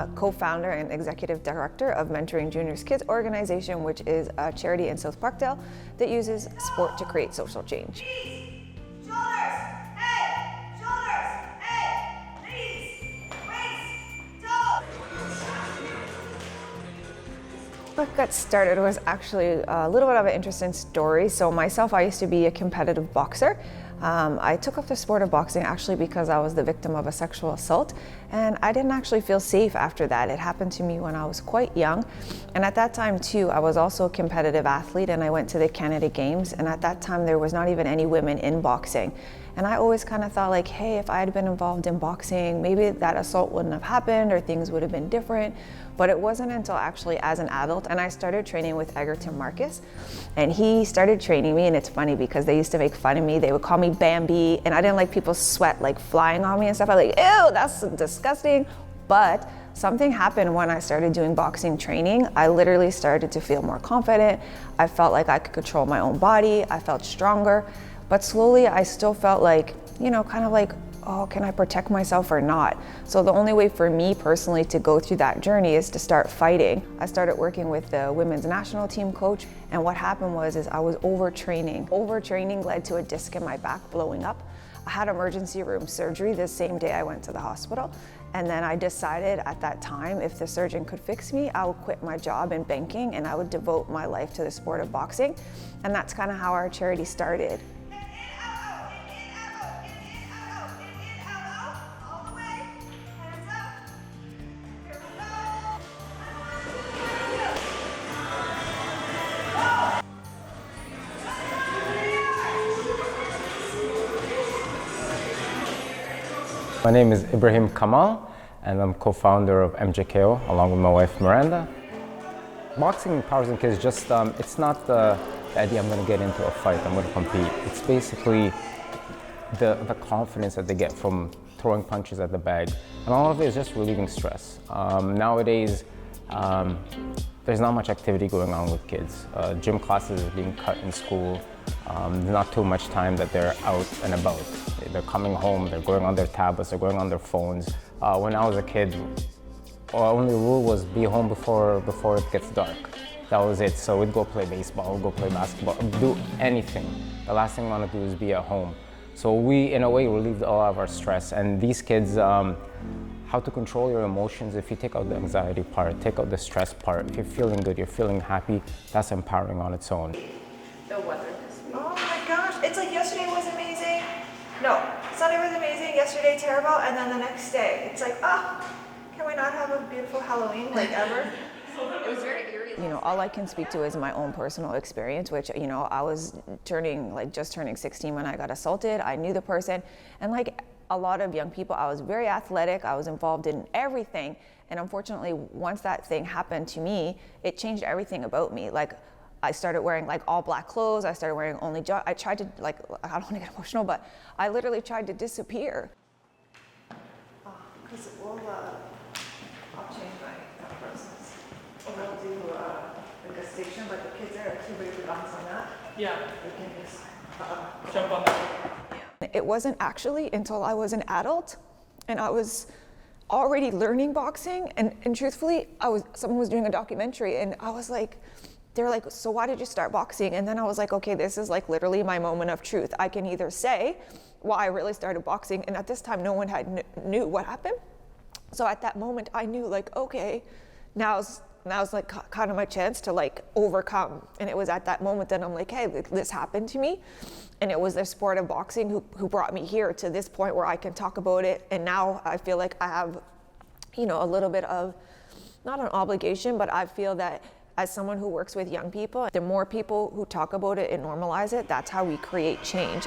a co-founder and executive director of Mentoring Juniors Kids organization, which is a charity in South Parkdale that uses sport to create social change. What got started was actually a little bit of an interesting story. So myself, I used to be a competitive boxer. I took up the sport of boxing actually because I was the victim of a sexual assault, and I didn't actually feel safe after that. It happened to me when I was quite young, and at that time too, I was also a competitive athlete, and I went to the Canada Games, and at that time there was not even any women in boxing. And I always kind of thought like, hey, if I had been involved in boxing, maybe that assault wouldn't have happened or things would have been different. But it wasn't until actually as an adult, and I started training with Egerton Marcus, and he started training me, and it's funny because they used to make fun of me. They would call me Bambi, and I didn't like people's sweat like flying on me and stuff. I was like, ew, that's disgusting. But something happened when I started doing boxing training. I literally started to feel more confident. I felt like I could control my own body. I felt stronger. But slowly I still felt like, kind of like, oh, can I protect myself or not? So the only way for me personally to go through that journey is to start fighting. I started working with the women's national team coach, and what happened was I was overtraining. Overtraining led to a disc in my back blowing up. I had emergency room surgery the same day I went to the hospital. And then I decided at that time, if the surgeon could fix me, I would quit my job in banking and I would devote my life to the sport of boxing. And that's kind of how our charity started. My name is Ibrahim Kamal, and I'm co-founder of MJKO along with my wife Miranda. Boxing empowers the kids. It's not the idea I'm going to get into a fight, I'm going to compete. It's basically the confidence that they get from throwing punches at the bag, and all of it is just relieving stress. Nowadays, there's not much activity going on with kids. Gym classes are being cut in school. There's not too much time that they're out and about. They're coming home, they're going on their tablets, they're going on their phones. When I was a kid, our only rule was be home before it gets dark. That was it. So we'd go play baseball, we'd go play basketball, do anything. The last thing we want to do is be at home. So we, in a way, relieved all of our stress. And these kids, how to control your emotions. If you take out the anxiety part, take out the stress part, if you're feeling good, you're feeling happy, that's empowering on its own. The weather this week. Oh my gosh, it's like yesterday was amazing. No, Sunday was amazing, yesterday terrible, and then the next day, it's like, can we not have a beautiful Halloween like ever? It was very eerie. All I can speak to is my own personal experience, which, I was just turning 16 when I got assaulted. I knew the person, and like a lot of young people, I was very athletic, I was involved in everything, and unfortunately, once that thing happened to me, it changed everything about me. Like, I started wearing like all black clothes, I started wearing only I tried to, I don't want to get emotional, but I literally tried to disappear. Because I'll change my process. We'll do like a station, but the kids are too big to bounce on that. Yeah. They can just jump on that. Yeah. It wasn't actually until I was an adult and I was already learning boxing, and truthfully, someone was doing a documentary and I was like, they were like, so why did you start boxing? And then I was like, okay, this is like literally my moment of truth. I can either say why I really started boxing, and at this time no one knew what happened. So at that moment I knew like, okay, now's like kind of my chance to like overcome. And it was at that moment that I'm like, hey, this happened to me. And it was the sport of boxing who brought me here to this point where I can talk about it. And now I feel like I have, a little bit of, not an obligation, but I feel that as someone who works with young people, the more people who talk about it and normalize it, that's how we create change.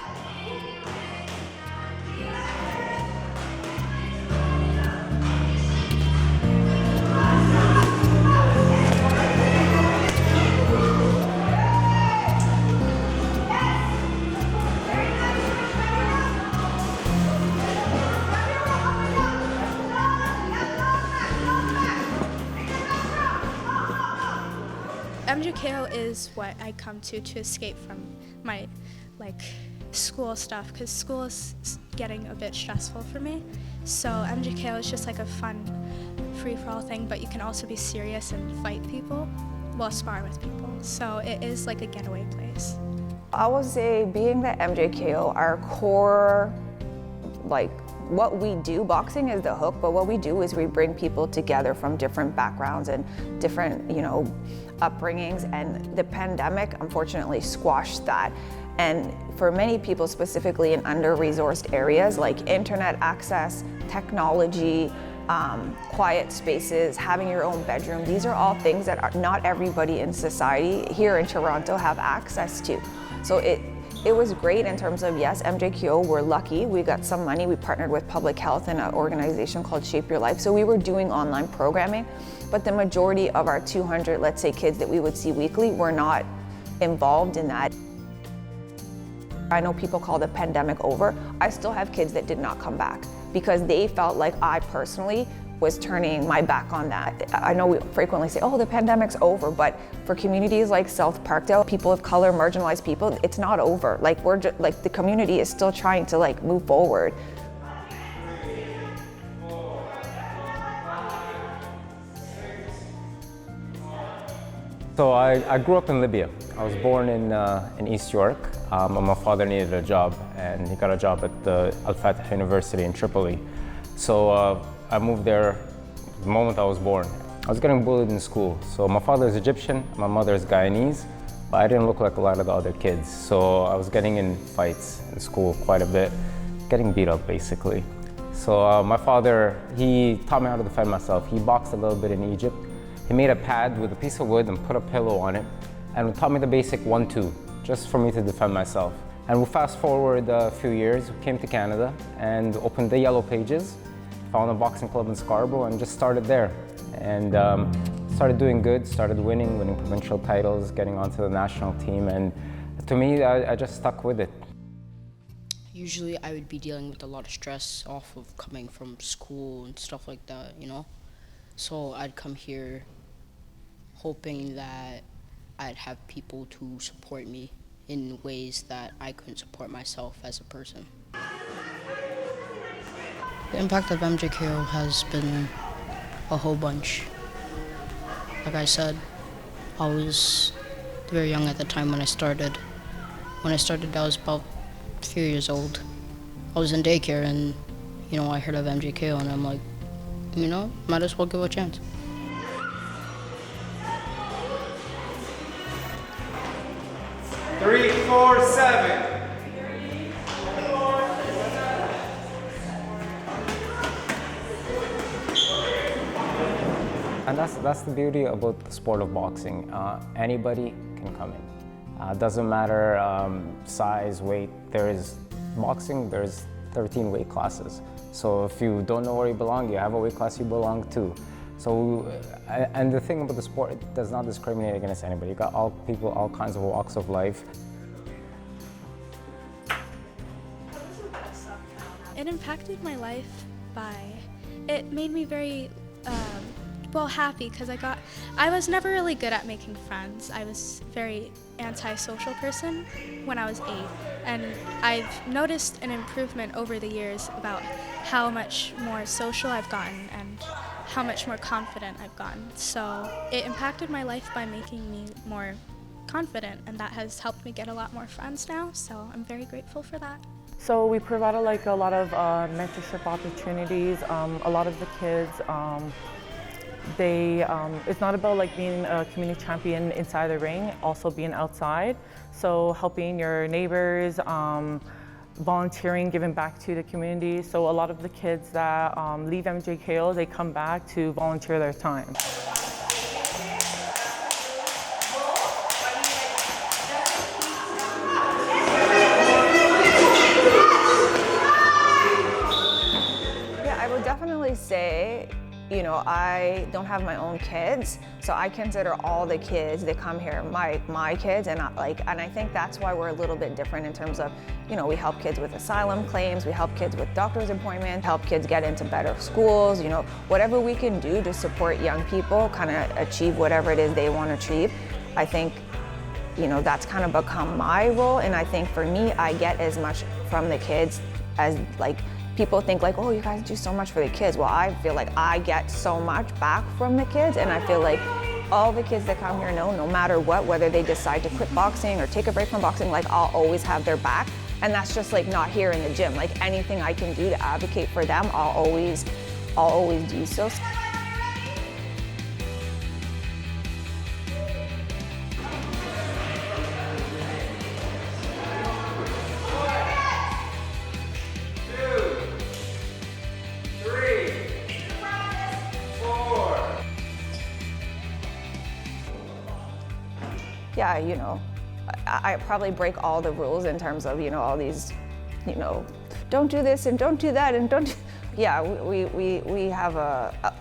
MJKO is what I come to escape from my school stuff, because school is getting a bit stressful for me. So MJKO is just like a fun free-for-all thing, but you can also be serious and fight people, well, spar with people. So it is like a getaway place. I would say being the MJKO, our core, like what we do, boxing is the hook, but what we do is we bring people together from different backgrounds and different, upbringings, and the pandemic unfortunately squashed that. And for many people, specifically in under-resourced areas, like internet access, technology, quiet spaces, having your own bedroom, these are all things that not everybody in society here in Toronto have access to. So it was great in terms of, yes, MJKO, we're lucky, we got some money, we partnered with public health and an organization called Shape Your Life. So we were doing online programming, but the majority of our 200, let's say, kids that we would see weekly were not involved in that. I know people call the pandemic over. I still have kids that did not come back because they felt like I personally was turning my back on that. I know we frequently say, oh, the pandemic's over, but for communities like South Parkdale, people of color, marginalized people, it's not over. Like the community is still trying to move forward. So I grew up in Libya. I was born in East York. My father needed a job, and he got a job at the Al Fatih University in Tripoli. So I moved there the moment I was born. I was getting bullied in school. So my father is Egyptian, my mother is Guyanese, but I didn't look like a lot of the other kids. So I was getting in fights in school quite a bit, getting beat up basically. So my father, he taught me how to defend myself. He boxed a little bit in Egypt. He made a pad with a piece of wood and put a pillow on it, and taught me the basic 1-2, just for me to defend myself. And we fast forward a few years, we came to Canada and opened the Yellow Pages, found a boxing club in Scarborough, and just started there. And started doing good, started winning provincial titles, getting onto the national team, and to me, I just stuck with it. Usually I would be dealing with a lot of stress off of coming from school and stuff like that, So I'd come here hoping that I'd have people to support me in ways that I couldn't support myself as a person. The impact of MJKO has been a whole bunch. Like I said, I was very young at the time when I started. When I started, I was about 3 years old. I was in daycare and, I heard of MJKO and I'm like, might as well give it a chance. Three, 4, 7. And that's the beauty about the sport of boxing. Anybody can come in. Doesn't matter size, weight. There's 13 weight classes. So if you don't know where you belong, you have a weight class you belong to. So, and the thing about the sport, it does not discriminate against anybody. You got all people, all kinds of walks of life. It impacted my life it made me very, happy because I was never really good at making friends. I was very antisocial person when I was 8, and I've noticed an improvement over the years about how much more social I've gotten and how much more confident I've gotten. So it impacted my life by making me more confident, and that has helped me get a lot more friends now, so I'm very grateful for that. So we provided a lot of mentorship opportunities. A lot of the kids, it's not about being a community champion inside the ring, also being outside. So helping your neighbors, volunteering, giving back to the community. So a lot of the kids that leave MJKO, they come back to volunteer their time. Yeah, I would definitely say, I don't have my own kids, so I consider all the kids that come here my kids, and I think that's why we're a little bit different in terms of, we help kids with asylum claims, we help kids with doctor's appointments, help kids get into better schools, whatever we can do to support young people kind of achieve whatever it is they want to achieve. I think, that's kind of become my role, and I think for me, I get as much from the kids as people think like, oh, you guys do so much for the kids. Well, I feel like I get so much back from the kids, and I feel like all the kids that come here know, no matter what, whether they decide to quit boxing or take a break from boxing, like I'll always have their back. And that's just like not here in the gym. Like anything I can do to advocate for them, I'll always do so. Yeah, you know, I probably break all the rules in terms of, you know, all these, you know, don't do this and don't do that and don't do, yeah, we have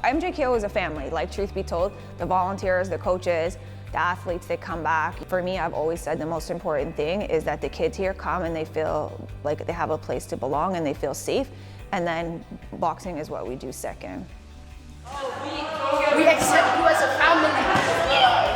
MJKO is a family, like truth be told, the volunteers, the coaches, the athletes, they come back. For me, I've always said the most important thing is that the kids here come and they feel like they have a place to belong and they feel safe, and then boxing is what we do second. We accept you as a family.